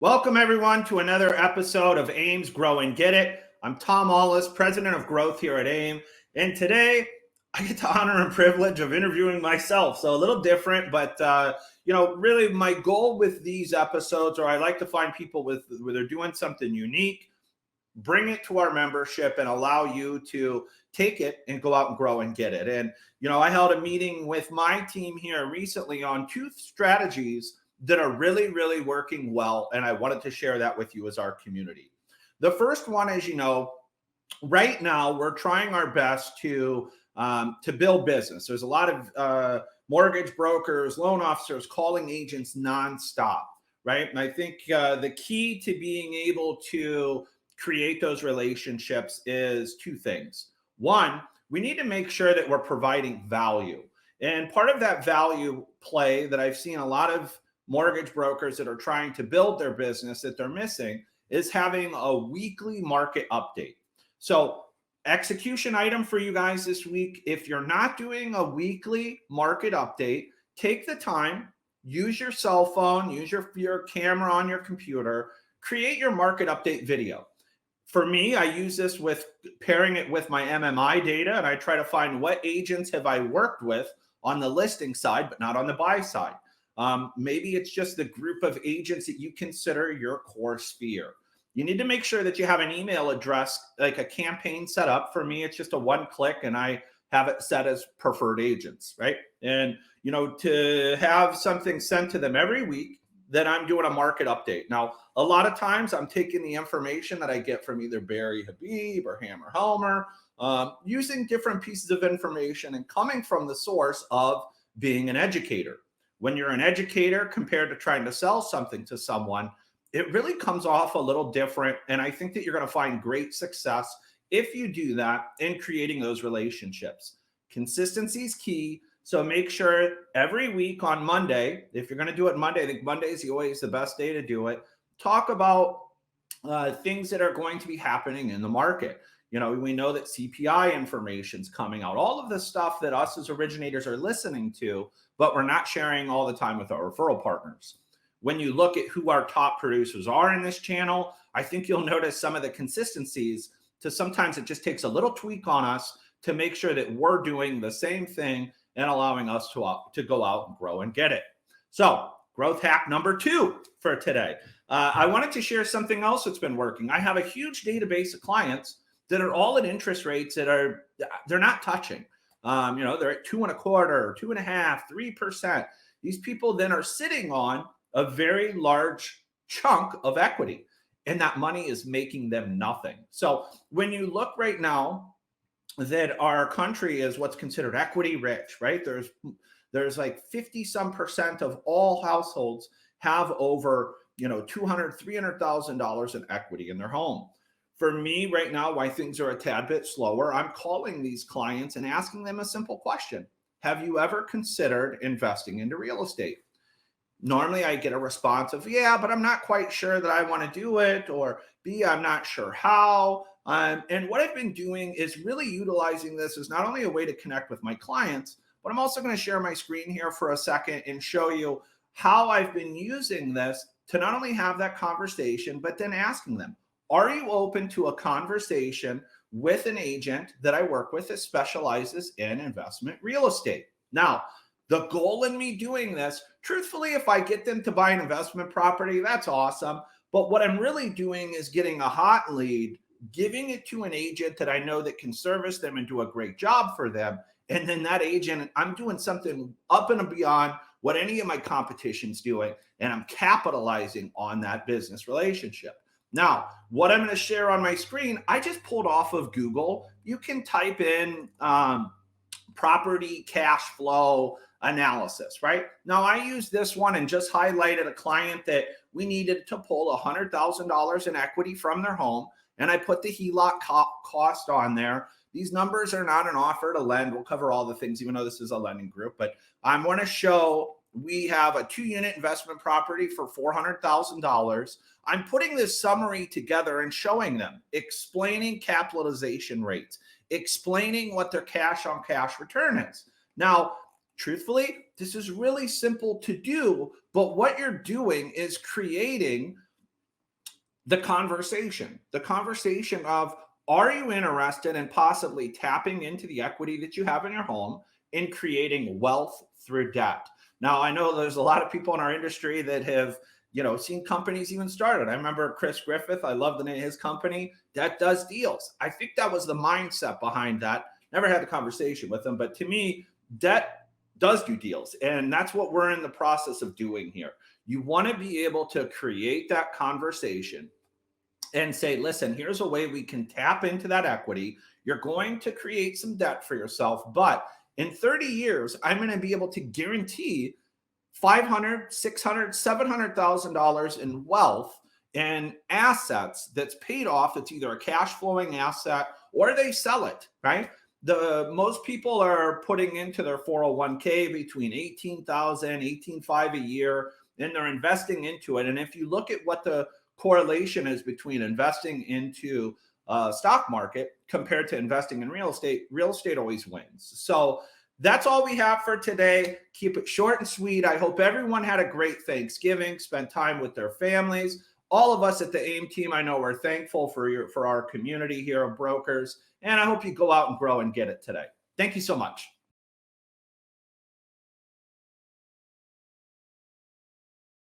Welcome, everyone, to another episode of AIME's Grow and Get It. I'm Tom Ahles, president of growth here at AIME. And today, I get the honor and privilege of interviewing myself. So a little different, but really my goal with these episodes, or I like to find people where they're doing something unique, bring it to our membership and allow you to take it and go out and grow and get it. And, I held a meeting with my team here recently on two strategies that are really, really working well. And I wanted to share that with you as our community. The first one, as you know, right now we're trying our best to build business. There's a lot of mortgage brokers, loan officers calling agents nonstop, right? And I think the key to being able to create those relationships is two things. One, we need to make sure that we're providing value. And part of that value play that I've seen a lot of mortgage brokers that are trying to build their business that they're missing is having a weekly market update. So execution item for you guys this week: if you're not doing a weekly market update, take the time, use your cell phone, use your camera on your computer, create your market update video. For me, I use this with pairing it with my MMI data, and I try to find what agents have I worked with on the listing side, but not on the buy side. Maybe it's just the group of agents that you consider your core sphere. You need to make sure that you have an email address, like a campaign set up. For me, it's just a one click and I have it set as preferred agents, right? And, to have something sent to them every week, that I'm doing a market update. Now, a lot of times I'm taking the information that I get from either Barry Habib or Hammer Helmer, using different pieces of information and coming from the source of being an educator. When you're an educator compared to trying to sell something to someone, it really comes off a little different. And I think that you're going to find great success if you do that in creating those relationships. Consistency is key. So make sure every week on Monday, if you're going to do it Monday, I think Monday is always the best day to do it. Talk about things that are going to be happening in the market. We know that CPI information is coming out, all of the stuff that us as originators are listening to, but we're not sharing all the time with our referral partners. When you look at who our top producers are in this channel, I think you'll notice some of the consistencies. To sometimes it just takes a little tweak on us to make sure that we're doing the same thing and allowing us to go out and grow and get it. So growth hack number 2 for today. I wanted to share something else that's been working. I have a huge database of clients that are all at interest rates that they're not touching. They're at 2.25%, 2.5%, 3%. These people then are sitting on a very large chunk of equity, and that money is making them nothing. So when you look right now that our country is what's considered equity rich, right? There's like 50 some percent of all households have over, $200,000, $300,000 in equity in their home. For me right now, why things are a tad bit slower, I'm calling these clients and asking them a simple question. Have you ever considered investing into real estate? Normally I get a response of, yeah, but I'm not quite sure that I want to do it, or B, I'm not sure how. And what I've been doing is really utilizing this as not only a way to connect with my clients, but I'm also going to share my screen here for a second and show you how I've been using this to not only have that conversation, but then asking them, are you open to a conversation with an agent that I work with that specializes in investment real estate? Now, the goal in me doing this, truthfully, if I get them to buy an investment property, that's awesome. But what I'm really doing is getting a hot lead, giving it to an agent that I know that can service them and do a great job for them. And then that agent, I'm doing something up and beyond what any of my competition's doing, and I'm capitalizing on that business relationship. Now, what I'm going to share on my screen, I just pulled off of Google. You can type in property cash flow analysis, right? Now, I used this one and just highlighted a client that we needed to pull $100,000 in equity from their home, and I put the HELOC cost on there. These numbers are not an offer to lend. We'll cover all the things, even though this is a lending group, but I'm going to show we have a 2-unit investment property for $400,000. I'm putting this summary together and showing them, explaining capitalization rates, explaining what their cash on cash return is. Now, truthfully, this is really simple to do, but what you're doing is creating the conversation of, are you interested in possibly tapping into the equity that you have in your home and creating wealth through debt? Now, I know there's a lot of people in our industry that have, seen companies even started. I remember Chris Griffith. I love the name of his company, Debt Does Deals. I think that was the mindset behind that. Never had the conversation with him, but to me, debt does do deals. And that's what we're in the process of doing here. You want to be able to create that conversation and say, listen, here's a way we can tap into that equity. You're going to create some debt for yourself, but in 30 years, I'm going to be able to guarantee $500,000, $600,000, $700,000 in wealth and assets that's paid off. It's either a cash flowing asset or they sell it, right? Most people are putting into their 401k between $18,000, $18,500 a year, and they're investing into it. And if you look at what the correlation is between investing into stock market compared to investing in real estate always wins. So that's all we have for today. Keep it short and sweet. I hope everyone had a great Thanksgiving, spent time with their families. All of us at the AIME team, I know we're thankful for our community here of brokers, and I hope you go out and grow and get it today. Thank you so much.